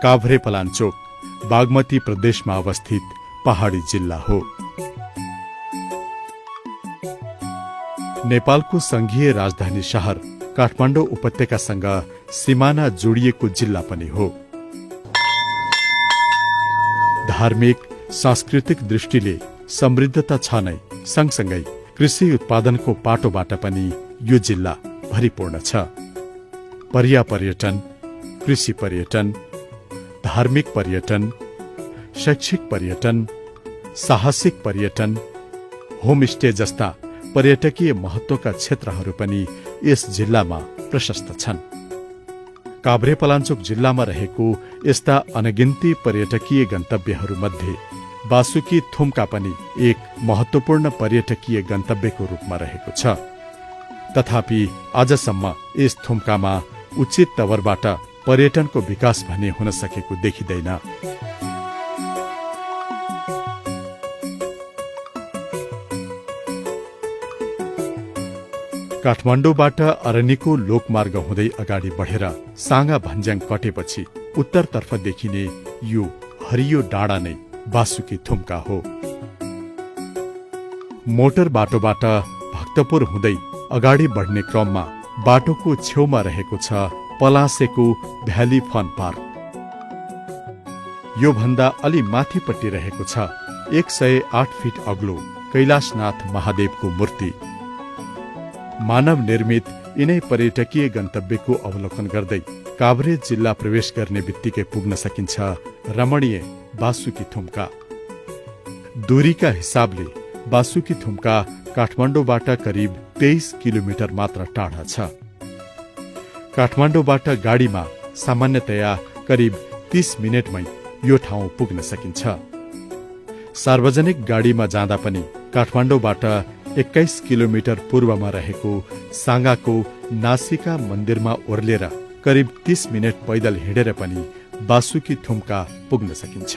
काभ्रेपलाञ्चोक बागमती प्रदेशमा अवस्थित पहाडी जिल्ला हो। नेपालको संघीय राजधानी शहर काठमाडौँ उपत्यकासँग सिमाना जोडिएको जिल्ला पनि हो। धार्मिक सांस्कृतिक दृष्टिले समृद्धता छ नै सँगसँगै कृषि उत्पादनको पाटोबाट पनि यो जिल्ला भरिपूर्ण छ। पर्यटन, कृषि पर्यटन, धार्मिक पर्यटन, शैक्षिक पर्यटन, साहसिक पर्यटन, होमस्टे जस्ता पर्यटकीय महत्वका क्षेत्रहरू पनि यस जिल्लामा प्रशस्त छन्। काभ्रेपलाञ्चोक जिल्लामा रहेको यस्ता अनगिन्ती पर्यटकीय गन्तव्यहरूमध्ये बासुकी थुम्का पनि एक महत्वपूर्ण पर्यटकीय गन्तव्यको रूपमा रहेको छ। तथापि आजसम्म यस थुम्कामा उचित तवरबाट पर्यटनको विकास भने हुन सकेको देखिँदैन। काठमाडौँबाट अरनिको लोकमार्ग हुँदै अगाडि बढेर साँगा भन्ज्याङ कटेपछि उत्तरतर्फ देखिने यो हरियो डाँडा नै बासुकी थुम्का हो। मोटर बाटोबाट भक्तपुर हुँदै अगाडि बढ्ने क्रममा बाटोको छेउमा रहेको छ पलासेको भ्याली फन पार्क। यो भन्दा अलि माथिपट्टि रहेको छ 108 फिट अग्लो कैलाशनाथ महादेवको मूर्ति। मानव निर्मित यिनै पर्यटकीय गन्तव्यको अवलोकन गर्दै काभ्रे जिल्ला प्रवेश गर्ने बित्तिकै पुग्न सकिन्छ रमणीय बासुकी थुम्का। दूरीका हिसाबले बासुकी थुम्का काठमाडौँबाट करिब 23 किलोमिटर मात्र टाढा छ। काठमाडौँबाट गाडीमा सामान्यतया करिब 30 मिनेटमै यो ठाउँ पुग्न सकिन्छ। सार्वजनिक गाडीमा जाँदा पनि काठमाडौँबाट 21 किलोमिटर पूर्वमा रहेको साँगाको नासिका मन्दिरमा ओर्लेर करिब 30 मिनेट पैदल हिँडेर पनि बासुकी थुम्का पुग्न सकिन्छ।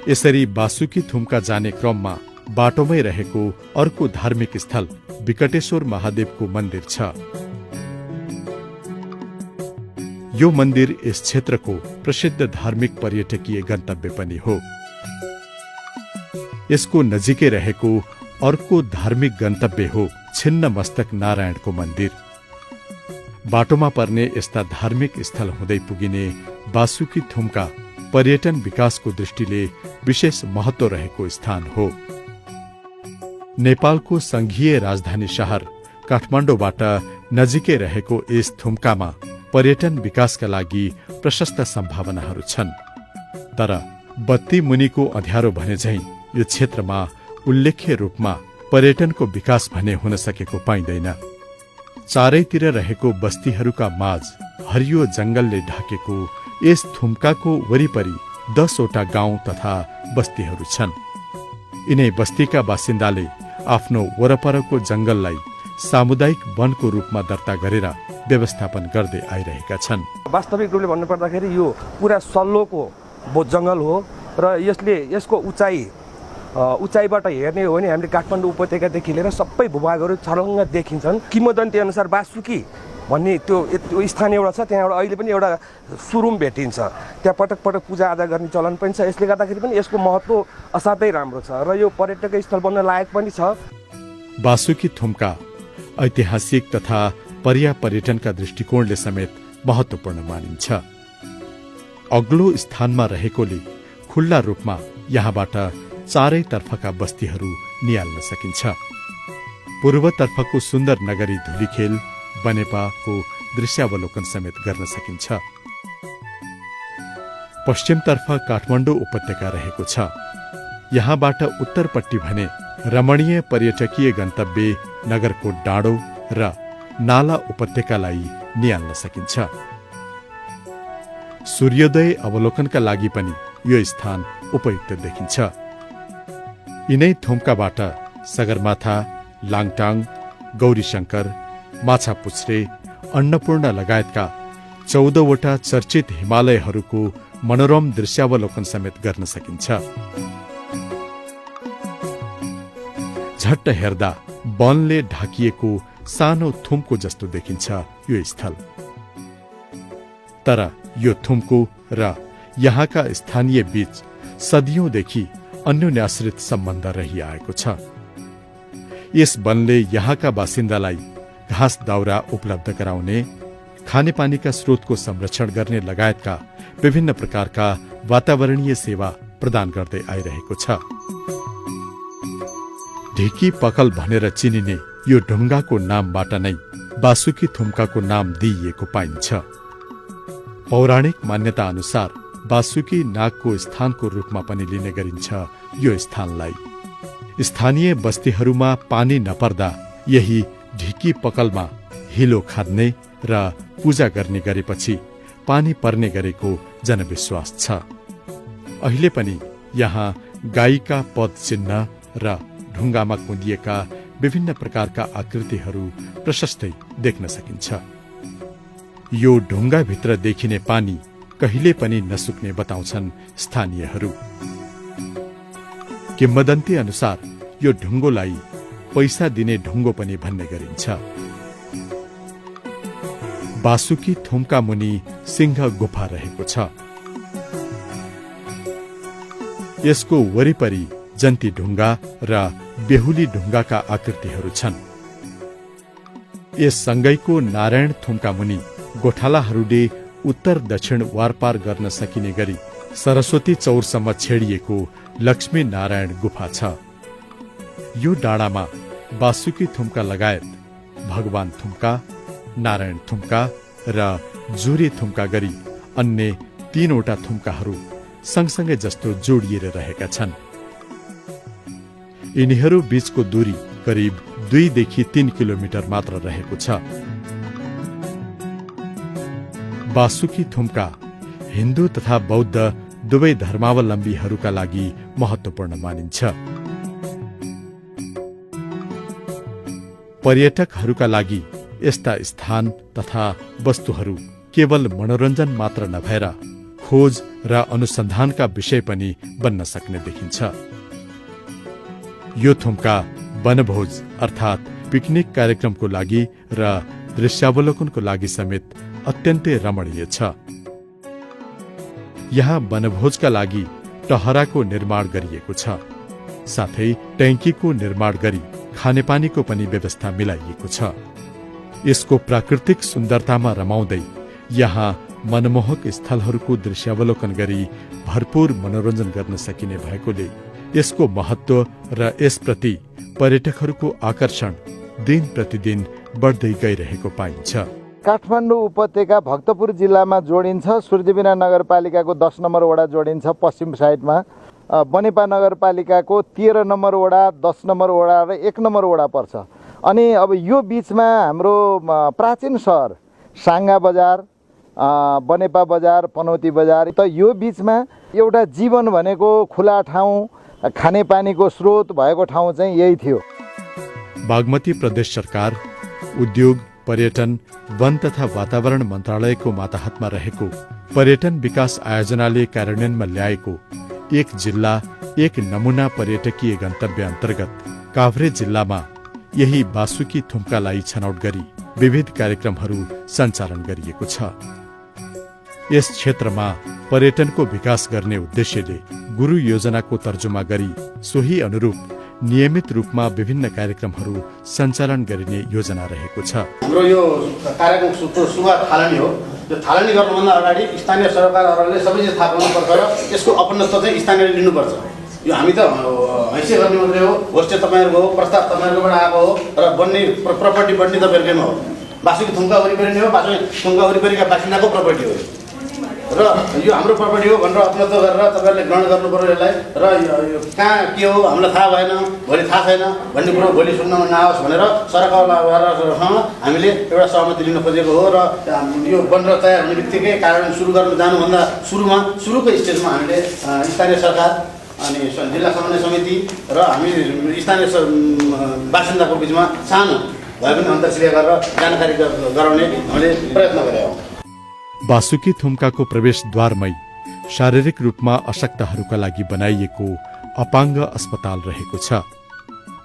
यसरी बासुकी थुम्का जाने क्रममा बाटोमै रहेको अर्को धार्मिक स्थल विकटेश्वर महादेवको मन्दिर छ। यो मन्दिर यस क्षेत्रको प्रसिद्ध धार्मिक पर्यटकीय गन्तव्य पनि हो। यसको नजिकै रहेको अर्को धार्मिक गन्तव्य हो छिन्नमस्तक नारायणको मन्दिर। बाटोमा पर्ने यस्ता धार्मिक स्थल हुँदै पुगिने बासुकी थुम्का पर्यटन विकासको दृष्टिले विशेष महत्व रहेको स्थान हो। नेपालको संघीय राजधानी शहर काठमाडौँबाट नजिकै रहेको यस थुम्कामा पर्यटन विकासका लागि प्रशस्त सम्भावनाहरू छन्। तर बत्ती मुनिको अँध्यारो भने झैं यो क्षेत्रमा उल्लेख्य रूपमा पर्यटनको विकास भने हुन सकेको पाइँदैन। चारैतिर रहेको बस्तीहरूका माझ हरियो जंगलले ढाकेको यस थुम्काको वरिपरि 10 वटा गाउँ तथा बस्तीहरू छन्। यिनै बस्तीका बासिन्दाले आफ्नो वरपरको जंगललाई सामुदायिक वनको रूपमा दर्ता गरेर व्यवस्थापन गर्दै आइरहेका छन्। वास्तविक रूपले भन्नुपर्दाखेरि यो पुरा सल्लोको जंगल हो र यसको उचाइबाट हेर्ने हो भने हामीले काठमाडौँ उपत्यकादेखि लिएर सबै भूभागहरू छरङ्ग देखिन्छन्। किंवदन्ती अनुसार बासुकी भन्ने त्यो स्थान एउटा छ, त्यहाँबाट अहिले पनि एउटा सुरुम भेटिन्छ। त्यहाँ पटक पटक पूजा आजा गर्ने चलन पनि छ। यसले गर्दाखेरि पनि यसको महत्त्व असाध्यै राम्रो छ र यो पर्यटक स्थल बन्न लायक पनि छ। बासुकी थुम्का ऐतिहासिक तथा पर्यटनका दृष्टिकोणले समेत महत्त्वपूर्ण मानिन्छ। अग्लो स्थानमा रहेकोले खुल्ला रूपमा यहाँबाट चारैतर्फका बस्तीहरू निहाल्न सकिन्छ। पूर्वतर्फको सुन्दर नगरी धुलीखेल बनेपाको दृश्यावलोकन समेत गर्न सकिन्छ। पश्चिमतर्फ काठमाडौँ उपत्यका रहेको छ। यहाँबाट उत्तरपट्टि भने रमणीय पर्यटकीय गन्तव्य नगरकोट डाँडो र नाला उपत्यकालाई निहाल्न सकिन्छ। सूर्योदय अवलोकनका लागि पनि यो स्थान उपयुक्त देखिन्छ। यिनै थुम्काबाट सगरमाथा, लाङटाङ, गौरीशंकर, माछापुच्छ्रे, अन्नपूर्ण लगायतका 14 वटा चर्चित हिमालयहरूको मनोरम दृश्यावलोकन समेत गर्न सकिन्छ। झट्ट हेर्दा वनले ढाकिएको सानो थुम्को जस्तो देखिन्छ यो स्थल। तर यो थुम्को र यहाँका स्थानीय बीच सदियौंदेखि अन्योन्याश्रित सम्बन्ध रहिआएको छ। यस वनले यहाँका बासिन्दालाई घाँस दाउरा उपलब्ध गराउने, खानेपानीका स्रोतको संरक्षण गर्ने लगायतका विभिन्न प्रकारका वातावरणीय सेवा प्रदान गर्दै आइरहेको छ। ढिकी पकल भनेर चिनिने यो ढुङ्गाको नामबाट नै बासुकी थुम्काको नाम दिइएको पाइन्छ। पौराणिक मान्यता अनुसार बासुकी नागको स्थानको रूपमा पनि लिने गरिन्छ यो स्थानलाई। स्थानीय बस्तीहरूमा पानी नपर्दा यही ढिकी पकलमा हिलो खाद्ने र पूजा गर्ने गरेपछि पानी पर्ने गरेको जनविश्वास छ। अहिले पनि यहाँ गाईका पद चिन्ह र ढुङ्गामा कुँदिएका विभिन्न प्रकारका आकृतिहरू प्रशस्तै देख्न सकिन्छ। यो ढुङ्गाभित्र देखिने पानी कहिले पनि नसुक्ने बताउँछन् स्थानीयहरू। किम्वदन्ती अनुसार यो ढुङ्गोलाई पैसा दिने ढुङ्गो पनि भन्ने गरिन्छ। बासुकी थुम्का मुनि सिंह गुफा रहेको छ। यसको वरिपरि जन्ती ढुङ्गा र बेहुली ढुङ्गाका आकृतिहरू छन्। यससँगैको नारायण थुम्का मुनि गोठालाहरूले उत्तर दक्षिण वारपार गर्न सकिने गरी सरस्वती चौरसम्म छेडिएको लक्ष्मी नारायण गुफा छ। यो डाँडामा बासुकी थुम्का लगायत भगवान थुम्का, नारायण थुम्का र जुरे थुम्का गरी अन्य 3वटा थुम्काहरू सँगसँगै जस्तो जोडिएर रहेका छन्। यिनीहरू बीचको दूरी करिब 2 देखि 3 किलोमिटर मात्र रहेको छ। बासुकी थुम्का हिन्दू तथा बौद्ध दुवै धर्मावलम्बीहरूका लागि महत्त्वपूर्ण मानिन्छ। पर्यटकहरूका लागि यस्ता स्थान तथा वस्तुहरू केवल मनोरञ्जन मात्र नभएर खोज र अनुसन्धानका विषय पनि बन्न सक्ने देखिन्छ। यो थुम्का वनभोज अर्थात् पिकनिक कार्यक्रमको लागि र दृश्यावलोकनको लागि समेत अत्यन्तै रमणीय छ। यहाँ वनभोजका लागि टहराको निर्माण गरिएको छ। साथै ट्याङ्कीको निर्माण गरी खानेपानीको पनि व्यवस्था मिलाइएको छ। यसको प्राकृतिक सुन्दरतामा रमाउँदै यहाँ मनमोहक स्थलहरूको दृश्यावलोकन गरी भरपूर मनोरञ्जन गर्न सकिने भएकोले यसको महत्व र यसप्रति पर्यटकहरूको आकर्षण दिन प्रतिदिन बढ्दै गइरहेको पाइन्छ। काठमाडौँ उपत्यका भक्तपुर जिल्लामा जोडिन्छ। सूर्यबिना नगरपालिकाको 10 नम्बर वडा जोडिन्छ पश्चिम साइडमा। बनेपा नगरपालिकाको 13 नम्बर वडा, 10 नम्बर वडा र 1 नम्बर वडा पर्छ। अनि अब यो बीचमा हाम्रो प्राचीन सहर साङ्गा बजार, बनेपा बजार, पनौती बजार, त यो बीचमा एउटा जीवन भनेको खुला ठाउँ, खानेपानीको स्रोत भएको ठाउँ चाहिँ यही थियो। बागमती प्रदेश सरकार, उद्योग, पर्यटन, वन तथा वातावरण मन्त्रालयको मातहतमा रहेको पर्यटन विकास आयोजनाले कार्यान्वयनमा ल्याएको एक जिल्ला एक नमुना पर्यटकीय गन्तव्य अन्तर्गत काभ्रे जिल्लामा यही बासुकी थुम्कालाई छनौट गरी विविध कार्यक्रमहरू सञ्चालन गरिएको छ। यस क्षेत्रमा पर्यटनको विकास गर्ने उद्देश्यले गुरु योजनाको तर्जुमा गरी सोही अनुरूप नियमित रूपमा विभिन्न कार्यक्रमहरू सञ्चालन गरिने योजना रहेको छ। हाम्रो यो कार्यक्रमको सुरुवात थालनी हो। यो थालनी गर्नुभन्दा अगाडि स्थानीय सरकारहरूले सबैले थाहा पाउनुपर्छ र यसको अपनत्व चाहिँ स्थानीयले लिनुपर्छ। यो हामी त हैसियत गर्ने मात्रै हो, होस्टे तपाईँहरूको हो, प्रस्ताव तपाईँहरूकोबाट आएको हो र बन्ने प्रपर्टी बन्ने तपाईँहरूकैमा हो। बासुकी थुम्का वरिपरि नै हो, बासुकी थुम्का वरिपरिका बासिन्दाको प्रपर्टी हो र यो हाम्रो प्रपर्टी हो भनेर अपनत्व गरेर तपाईँहरूले ग्रहण गर्नु पर्यो यसलाई। र यो कहाँ के हो हामीलाई थाहा भएन, भोलि थाहा छैन भन्ने कुरो भोलि सुन्न नआओस् भनेर सरकारसँग हामीले एउटा सहमति लिन खोजेको हो। र यो बनेर तयार हुने बित्तिकै कार्यान्वयन सुरु गर्न जानुभन्दा सुरुको स्टेजमा हामीले स्थानीय सरकार अनि जिल्ला समन्वय समिति र हामी स्थानीय बासिन्दाको बिचमा सानो भए पनि अन्तर्क्रिया गरेर जानकारी गराउने हामीले प्रयत्न गरेका हौँ। बासुकी थुम्काको प्रवेशद्वारमै शारीरिक रूपमा अशक्तहरूका लागि बनाइएको अपाङ्ग अस्पताल रहेको छ।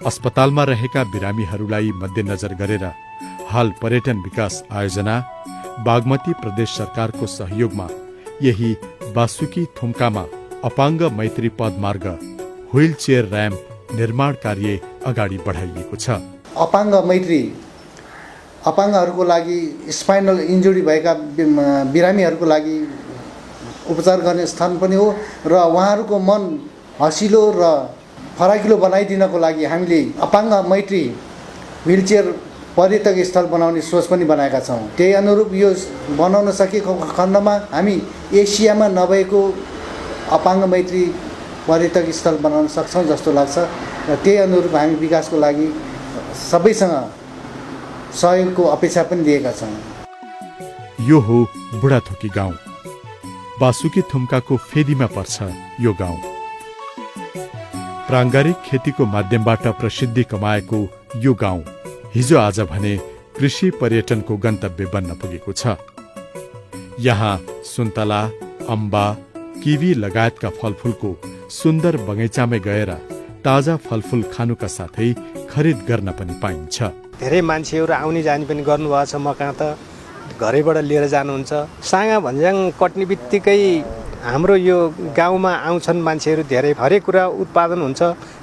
अस्पतालमा रहेका बिरामीहरूलाई मध्यनजर गरेर हाल पर्यटन विकास आयोजना, बागमती प्रदेश सरकारको सहयोगमा यही बासुकी थुम्कामा अपाङ्ग मैत्री पदमार्ग व्हील चेयर र्याम्प निर्माण कार्य अगाडि बढाइएको छ। अपाङ्ग मैत्री अपाङ्गहरूको लागि स्पाइनल इन्जुरी भएका बिरामीहरूको लागि उपचार गर्ने स्थान पनि हो र उहाँहरूको मन हँसिलो र फराकिलो बनाइदिनको लागि हामीले अपाङ्ग मैत्री व्हीलचेयर पर्यटक स्थल बनाउने सोच पनि बनाएका छौँ। त्यही अनुरूप यो बनाउन सकेको खण्डमा हामी एसियामा नभएको अपाङ्ग मैत्री पर्यटक स्थल बनाउन सक्छौँ जस्तो लाग्छ र त्यही अनुरूप हामी विकासको लागि सबैसँग सहयोगको अपेक्षा पनि लिएका छौँ। यो हो बुढाथोकी गाउँ। बासुकी थुम्काको फेदीमा पर्छ यो गाउँ। प्राङ्गारिक खेतीको माध्यमबाट प्रसिद्धि कमाएको यो गाउँ हिजो आज भने कृषि पर्यटनको गन्तव्य बन्न पुगेको छ। यहाँ सुन्तला, अम्बा, किवी लगायतका फलफूलको सुन्दर बगैँचामै गएर ताजा फलफूल खानुका साथै खरिद गर्न पनि पाइन्छ। धेरै मान्छेहरू आउने जाने पनि गर्नुभएको छ। मका त घरैबाट लिएर जानुहुन्छ। साँगा भन्ज्याङ कट्ने बित्तिकै हाम्रो यो गाउँमा आउँछन् मान्छेहरू धेरै। हरेक कुरा उत्पादन हुन्छ।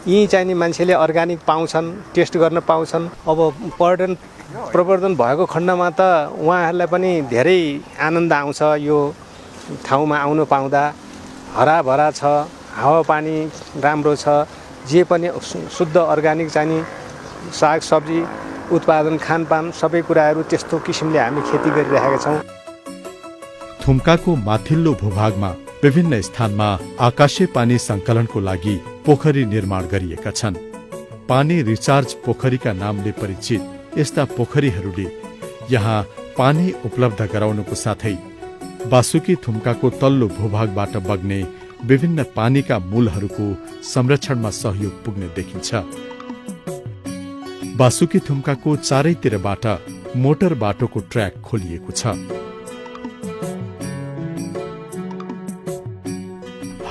यहीँ चाहिने मान्छेले अर्ग्यानिक पाउँछन्, टेस्ट गर्न पाउँछन्। अब पर्यटन प्रवर्धन भएको खण्डमा त उहाँहरूलाई पनि धेरै आनन्द आउँछ। यो ठाउँमा आउनु पाउँदा हराभरा छ, हावापानी राम्रो छ, जे पनि शुद्ध अर्ग्यानिक चाहिने सागसब्जी उत्पादन खानपान सबै कुराहरू त्यस्तो किसिमले हामी खेती गरिरहेका छौँ। थुम्काको माथिल्लो भूभागमा विभिन्न स्थानमा आकाशे पानी संकलनको लागि पोखरी निर्माण गरिएका छन्। पानी रिचार्ज पोखरीका नामले परिचित यस्ता पोखरीहरूले यहाँ पानी उपलब्ध गराउनुको साथै बासुकी थुम्काको तल्लो भूभागबाट बग्ने विभिन्न पानीका मूलहरूको संरक्षणमा सहयोग पुग्ने देखिन्छ। बासुकी थुम्काको चारैतिरबाट मोटर बाटोको ट्र्याक खोलिएको छ।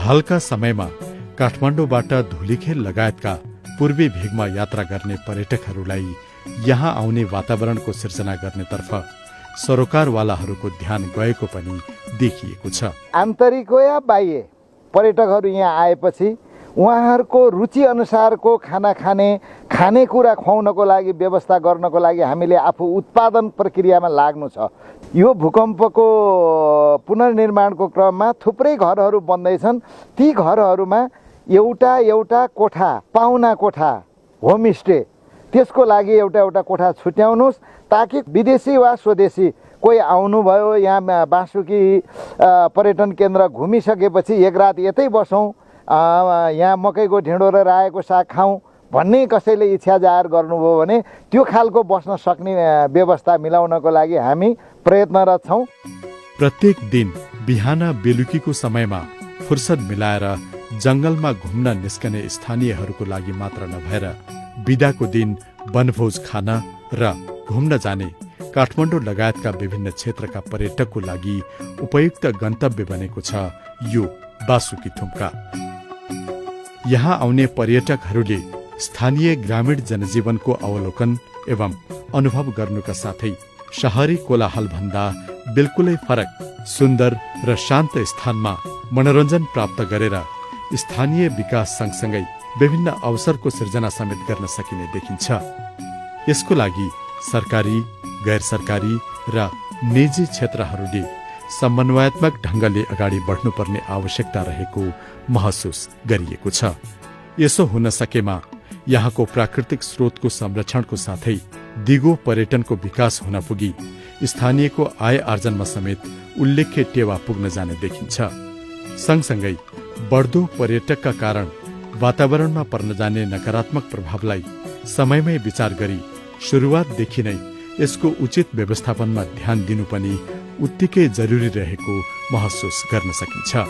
हालका समयमा काठमाडौँबाट धुलीखेल लगायतका पूर्वी भेगमा यात्रा गर्ने पर्यटकहरूलाई यहाँ आउने वातावरणको सिर्जना गर्नेतर्फ सरोकारवालाहरूको ध्यान गएको पनि देखिएको छ। आन्तरिक हो या बाह्य पर्यटकहरू यहाँ आएपछि उहाँहरूको रुचि अनुसारको खाना खानेकुरा खुवाउनको लागि व्यवस्था गर्नको लागि हामीले आफू उत्पादन प्रक्रियामा लाग्नु छ। यो भूकम्पको पुनर्निर्माणको क्रममा थुप्रै घरहरू बन्दैछन्। ती घरहरूमा एउटा कोठा, पाहुना कोठा, होमस्टे, त्यसको लागि एउटा कोठा छुट्याउनुहोस् ताकि विदेशी वा स्वदेशी कोही आउनुभयो यहाँ बासुकी पर्यटन केन्द्र घुमिसकेपछि एक रात यतै बसौँ, यहाँ मकैको ढिँडो र रायोको साग खाउँ भन्ने कसैले इच्छा जाहेर गर्नुभयो भने त्यो खालको बस्न सक्ने व्यवस्था मिलाउनको लागि हामी प्रयत्नरत छौँ। प्रत्येक दिन बिहान बेलुकीको समयमा फुर्सद मिलाएर जंगलमा घुम्न निस्कने स्थानीयहरूको लागि मात्र नभएर बिदाको दिन वनभोज खान र घुम्न जाने काठमाडौँ लगायतका विभिन्न क्षेत्रका पर्यटकको लागि उपयुक्त गन्तव्य बनेको छ यो बासुकी थुम्का। यहाँ आउने पर्यटकहरूले स्थानीय ग्रामीण जनजीवनको अवलोकन एवं अनुभव गर्नुका साथै शहरी कोलाहल भन्दा बिल्कुलै फरक सुन्दर र शान्त स्थानमा मनोरञ्जन प्राप्त गरेर स्थानीय विकास सँगसँगै विभिन्न अवसरको सृजना समेत गर्न सकिने देखिन्छ। यसको लागि सरकारी, गैर सरकारी र निजी क्षेत्रहरूले समन्वयात्मक ढंगले अगाडि बढ्नुपर्ने आवश्यकता रहेको महसुस गरिएको छ। यसो हुन सकेमा यहाँको प्राकृतिक स्रोतको संरक्षणको साथै दिगो पर्यटनको विकास हुन पुगी स्थानीयको आय आर्जनमा समेत उल्लेख्य टेवा पुग्न जाने देखिन्छ। सँगसँगै बढ्दो पर्यटकका कारण वातावरणमा पर्न जाने नकारात्मक प्रभावलाई समयमै विचार गरी सुरुवातदेखि नै यसको उचित व्यवस्थापनमा ध्यान दिनु पनि उत्तिकै जरुरी रहेको महसुस गर्न सकिन्छ।